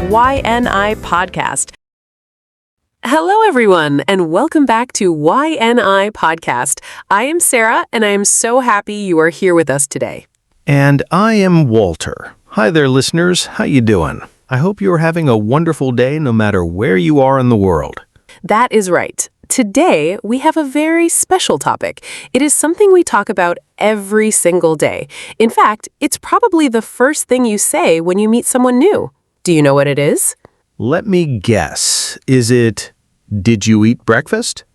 YNI Podcast. Hello, everyone, and welcome back to YNI Podcast. I am Sarah, and I am so happy you are here with us today. And I am Walter. Hi there, listeners. How you doing? I hope you are having a wonderful day no matter where you are in the world. That is right. Today, we have a very special topic. It is something we talk about every single day. In fact, it's probably the first thing you say when you meet someone new. Do you know what it is? Let me guess. Is it, did you eat breakfast?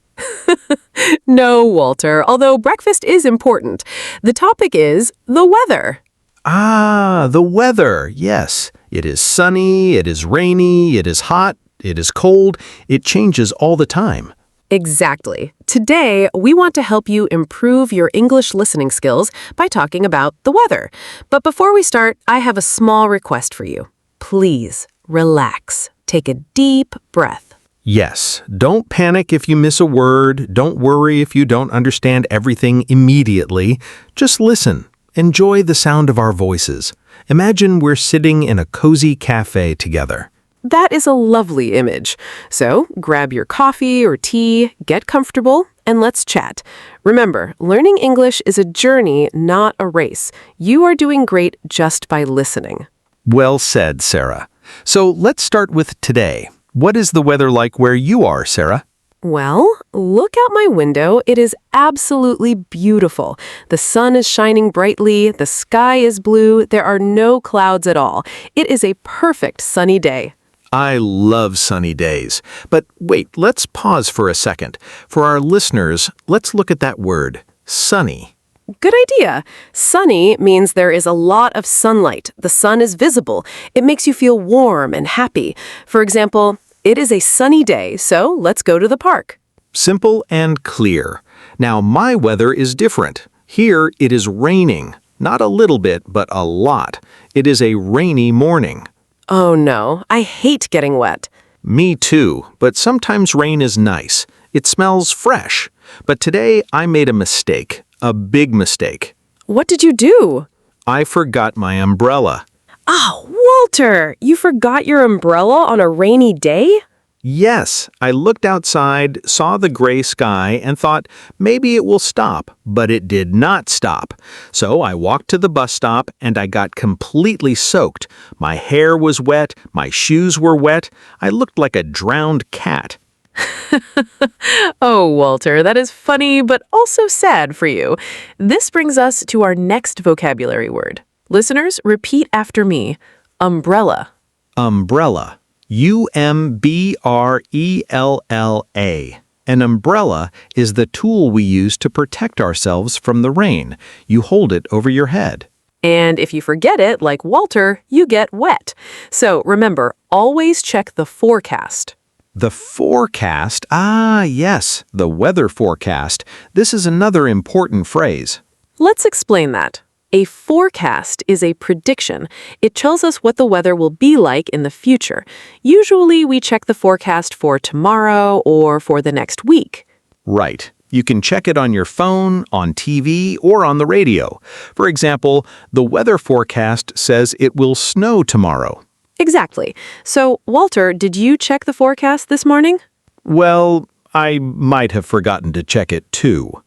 No, Walter, although breakfast is important. The topic is the weather. Ah, the weather. Yes. It is sunny, it is rainy, it is hot, it is cold. It changes all the time. Exactly. Today, we want to help you improve your English listening skills by talking about the weather. But before we start, I have a small request for you. Please, relax. Take a deep breath. Yes. Don't panic if you miss a word. Don't worry if you don't understand everything immediately. Just listen. Enjoy the sound of our voices. Imagine we're sitting in a cozy cafe together. That is a lovely image. So, grab your coffee or tea, get comfortable, and let's chat. Remember, learning English is a journey, not a race. You are doing great just by listening. Well said, Sarah. So let's start with today. What is the weather like where you are, Sarah? Well, look out my window. It is absolutely beautiful. The sun is shining brightly, the sky is blue, there are no clouds at all. It is a perfect sunny day. I love sunny days. But wait, let's pause for a second. For our listeners, let's look at that word, sunny. Good idea. Sunny means there is a lot of sunlight. The sun is visible. It makes you feel warm and happy. For example, it is a sunny day, so let's go to the park. Simple and clear. Now, my weather is different. Here, it is raining. Not a little bit, but a lot. It is a rainy morning. Oh no, I hate getting wet. Me too, but sometimes rain is nice. It smells fresh. But today, I made a mistake. A big mistake. What did you do? I forgot my umbrella. Oh, Walter, you forgot your umbrella on a rainy day? Yes, I looked outside, saw the gray sky, and thought maybe it will stop, but it did not stop. So I walked to the bus stop, and I got completely soaked. My hair was wet, my shoes were wet. I looked like a drowned cat. Oh, Walter, that is funny, but also sad for you. This brings us to our next vocabulary word. Listeners, repeat after me. Umbrella. Umbrella. U-M-B-R-E-L-L-A. An umbrella is the tool we use to protect ourselves from the rain. You hold it over your head. And if you forget it, like Walter, you get wet. So remember, always check the forecast. The forecast? Ah, yes, the weather forecast. This is another important phrase. Let's explain that. A forecast is a prediction. It tells us what the weather will be like in the future. Usually, we check the forecast for tomorrow or for the next week. Right. You can check it on your phone, on TV, or on the radio. For example, the weather forecast says it will snow tomorrow. Exactly. So, Walter, did you check the forecast this morning? Well, I might have forgotten to check it too.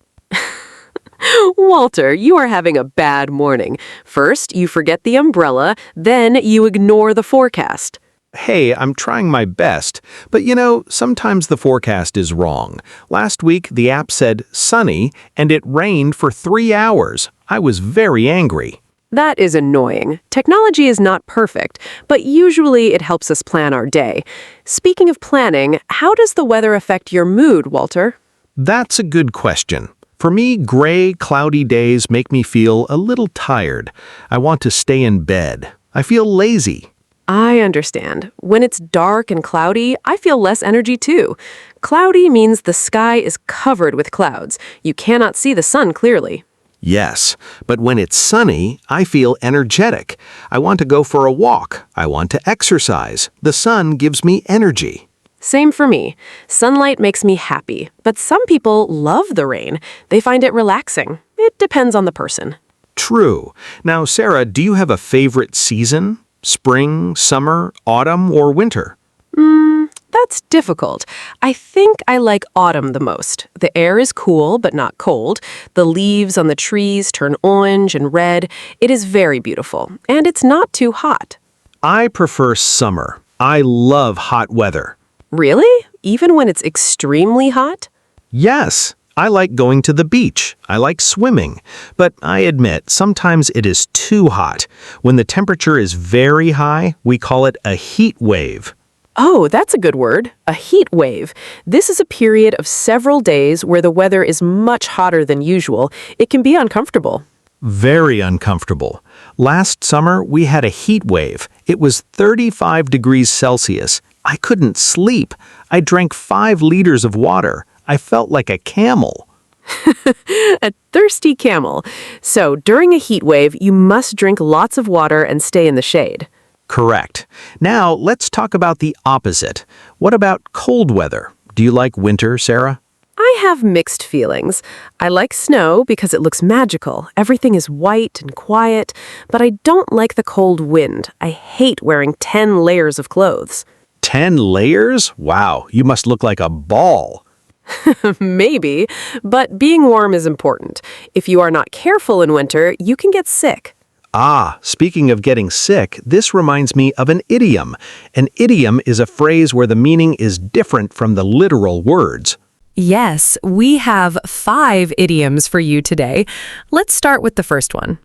Walter, you are having a bad morning. First, you forget the umbrella, then you ignore the forecast. Hey, I'm trying my best, but sometimes the forecast is wrong. Last week, the app said sunny, and it rained for 3 hours. I was very angry. That is annoying. Technology is not perfect, but usually it helps us plan our day. Speaking of planning, how does the weather affect your mood, Walter? That's a good question. For me, gray, cloudy days make me feel a little tired. I want to stay in bed. I feel lazy. I understand. When it's dark and cloudy, I feel less energy too. Cloudy means the sky is covered with clouds. You cannot see the sun clearly. Yes, but when it's sunny, I feel energetic. I want to go for a walk. I want to exercise. The sun gives me energy. Same for me. Sunlight makes me happy, but some people love the rain. They find it relaxing. It depends on the person. True. Now, Sarah, do you have a favorite season? Spring, summer, autumn, or winter? That's difficult. I think I like autumn the most. The air is cool but not cold. The leaves on the trees turn orange and red. It is very beautiful, and it's not too hot. I prefer summer. I love hot weather. Really? Even when it's extremely hot? Yes, I like going to the beach. I like swimming. But I admit, sometimes it is too hot. When the temperature is very high, we call it a heat wave. Oh, that's a good word. A heat wave. This is a period of several days where the weather is much hotter than usual. It can be uncomfortable. Very uncomfortable. Last summer, we had a heat wave. It was 35 degrees Celsius. I couldn't sleep. I drank 5 liters of water. I felt like a camel. A thirsty camel. So during a heat wave, you must drink lots of water and stay in the shade. Correct. Now, let's talk about the opposite. What about cold weather? Do you like winter, Sarah? I have mixed feelings. I like snow because it looks magical. Everything is white and quiet, but I don't like the cold wind. I hate wearing 10 layers of clothes. 10 layers? Wow, you must look like a ball. Maybe, but being warm is important. If you are not careful in winter, you can get sick. Ah, speaking of getting sick, this reminds me of an idiom. An idiom is a phrase where the meaning is different from the literal words. Yes, we have 5 idioms for you today. Let's start with the first one.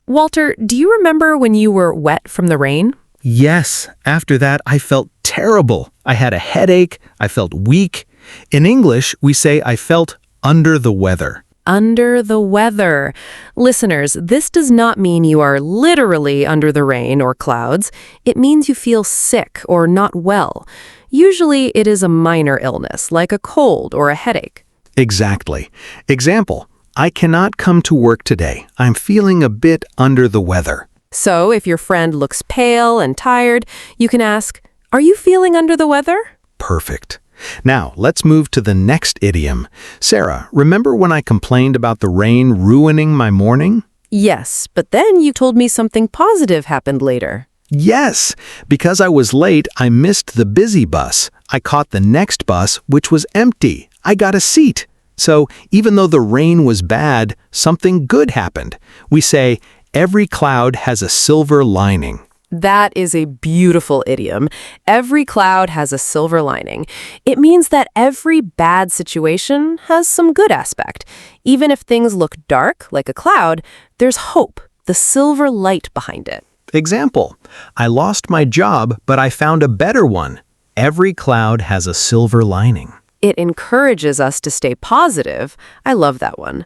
Walter, do you remember when you were wet from the rain? Yes, after that I felt terrible. I had a headache. I felt weak. In English, we say I felt under the weather. Under the weather. Listeners, this does not mean you are literally under the rain or clouds. It means you feel sick or not well. Usually it is a minor illness, like a cold or a headache. Exactly. Example, I cannot come to work today. I'm feeling a bit under the weather. So if your friend looks pale and tired, you can ask, "Are you feeling under the weather?" Perfect. Now, let's move to the next idiom. Sarah, remember when I complained about the rain ruining my morning? Yes, but then you told me something positive happened later. Yes, because I was late, I missed the busy bus. I caught the next bus, which was empty. I got a seat. So, even though the rain was bad, something good happened. We say, every cloud has a silver lining. That is a beautiful idiom. Every cloud has a silver lining. It means that every bad situation has some good aspect. Even if things look dark, like a cloud, there's hope, the silver light behind it. Example, I lost my job, but I found a better one. Every cloud has a silver lining. It encourages us to stay positive. I love that one.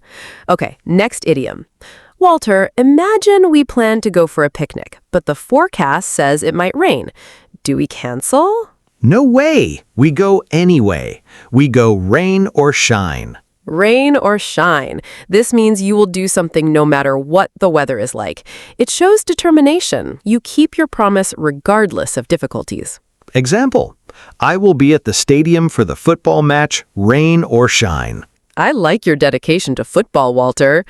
Okay, next idiom. Walter, imagine we plan to go for a picnic, but the forecast says it might rain. Do we cancel? No way! We go anyway. We go rain or shine. Rain or shine. This means you will do something no matter what the weather is like. It shows determination. You keep your promise regardless of difficulties. Example, I will be at the stadium for the football match, rain or shine. I like your dedication to football, Walter.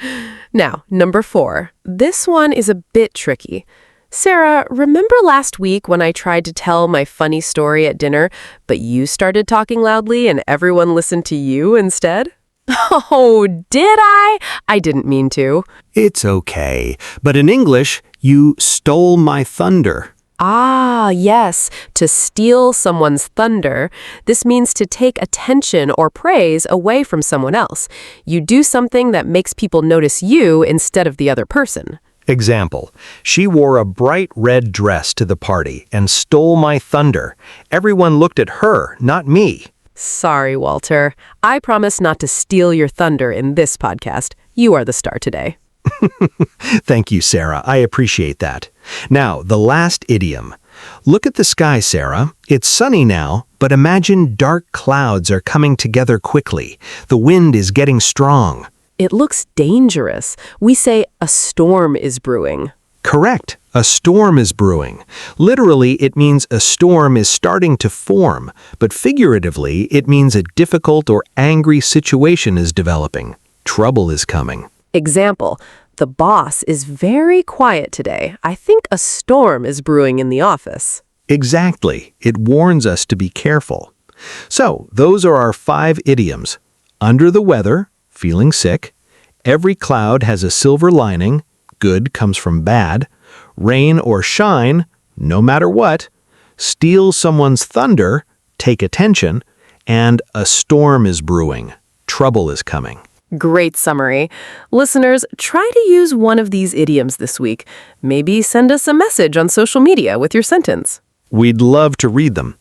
Now, number 4. This one is a bit tricky. Sarah, remember last week when I tried to tell my funny story at dinner, but you started talking loudly and everyone listened to you instead? Oh, did I? I didn't mean to. It's okay, but in English, you stole my thunder. Ah, yes, to steal someone's thunder. This means to take attention or praise away from someone else. You do something that makes people notice you instead of the other person. Example, she wore a bright red dress to the party and stole my thunder. Everyone looked at her, not me. Sorry, Walter. I promise not to steal your thunder in this podcast. You are the star today. Thank you, Sarah. I appreciate that. Now, the last idiom. Look at the sky, Sarah. It's sunny now, but imagine dark clouds are coming together quickly. The wind is getting strong. It looks dangerous. We say a storm is brewing. Correct. A storm is brewing. Literally, it means a storm is starting to form, but figuratively, it means a difficult or angry situation is developing. Trouble is coming. Example, The boss is very quiet today. I think a storm is brewing in the office. Exactly. It warns us to be careful. So, those are our 5 idioms. Under the weather, feeling sick. Every cloud has a silver lining. Good comes from bad. Rain or shine, no matter what. Steal someone's thunder, take attention. And a storm is brewing. Trouble is coming. Great summary. Listeners, try to use one of these idioms this week. Maybe send us a message on social media with your sentence. We'd love to read them.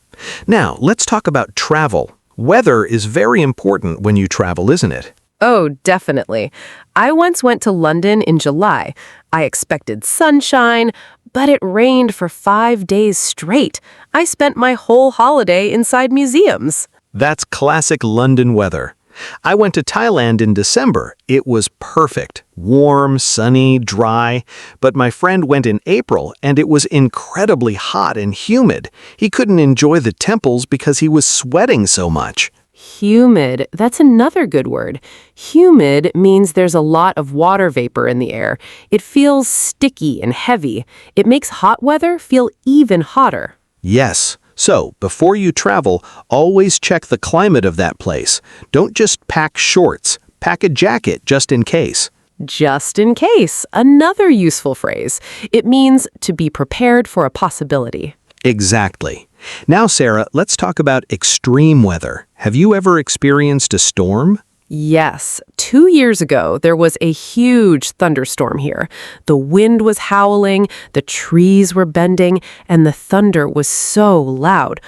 Now, let's talk about travel. Weather is very important when you travel, isn't it? Oh, definitely. I once went to London in July. I expected sunshine, but it rained for 5 days straight. I spent my whole holiday inside museums. That's classic London weather. I went to Thailand in December. It was perfect. Warm, sunny, dry. But my friend went in April, and it was incredibly hot and humid. He couldn't enjoy the temples because he was sweating so much. Humid, that's another good word. Humid means there's a lot of water vapor in the air. It feels sticky and heavy. It makes hot weather feel even hotter. Yes. So, before you travel, always check the climate of that place. Don't just pack shorts. Pack a jacket just in case. Just in case, another useful phrase. It means to be prepared for a possibility. Exactly. Now, Sarah, let's talk about extreme weather. Have you ever experienced a storm? Yes. 2 years ago, there was a huge thunderstorm here. The wind was howling, the trees were bending, and the thunder was so loud.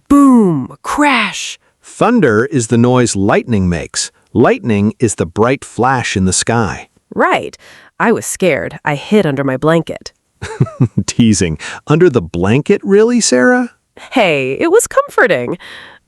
Boom! Crash! Thunder is the noise lightning makes. Lightning is the bright flash in the sky. Right. I was scared. I hid under my blanket. Teasing. Under the blanket, really, Sarah? Hey, it was comforting.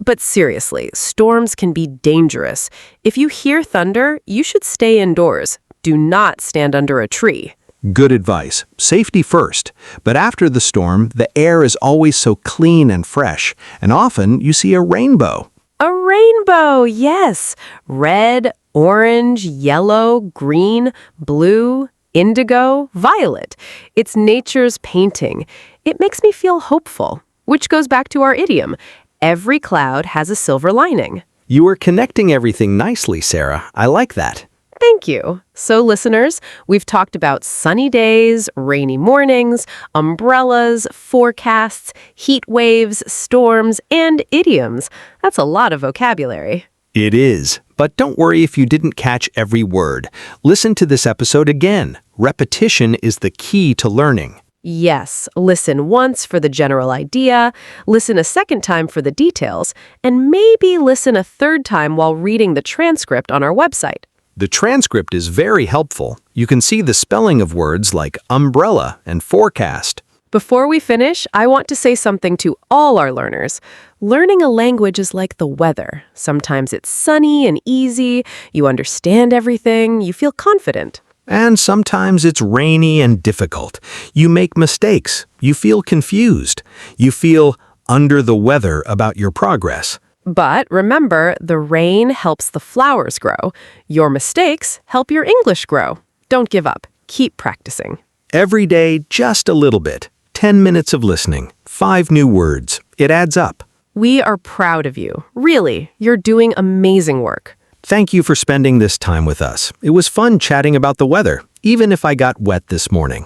But seriously, storms can be dangerous. If you hear thunder, you should stay indoors. Do not stand under a tree. Good advice. Safety first. But after the storm, the air is always so clean and fresh, and often you see a rainbow. A rainbow, yes. Red, orange, yellow, green, blue, indigo, violet. It's nature's painting. It makes me feel hopeful, which goes back to our idiom. Every cloud has a silver lining. You are connecting everything nicely, Sarah. I like that. Thank you. So, listeners, we've talked about sunny days, rainy mornings, umbrellas, forecasts, heat waves, storms, and idioms. That's a lot of vocabulary. It is. But don't worry if you didn't catch every word. Listen to this episode again. Repetition is the key to learning. Yes, listen once for the general idea, listen a second time for the details, and maybe listen a third time while reading the transcript on our website. The transcript is very helpful. You can see the spelling of words like umbrella and forecast. Before we finish, I want to say something to all our learners. Learning a language is like the weather. Sometimes it's sunny and easy, you understand everything, you feel confident. And sometimes it's rainy and difficult. You make mistakes. You feel confused. You feel under the weather about your progress. But remember, the rain helps the flowers grow. Your mistakes help your English grow. Don't give up. Keep practicing. Every day, just a little bit. 10 minutes of listening. 5 new words. It adds up. We are proud of you. Really, you're doing amazing work. Thank you for spending this time with us. It was fun chatting about the weather, even if I got wet this morning.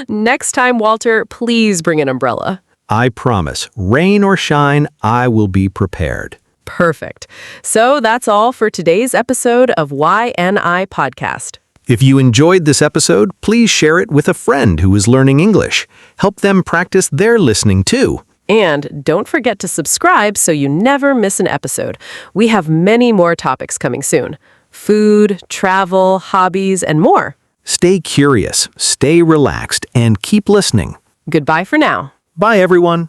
Next time, Walter, please bring an umbrella. I promise, rain or shine, I will be prepared. Perfect. So that's all for today's episode of YNI Podcast. If you enjoyed this episode, please share it with a friend who is learning English. Help them practice their listening too. And don't forget to subscribe so you never miss an episode. We have many more topics coming soon. Food, travel, hobbies, and more. Stay curious, stay relaxed, and keep listening. Goodbye for now. Bye, everyone.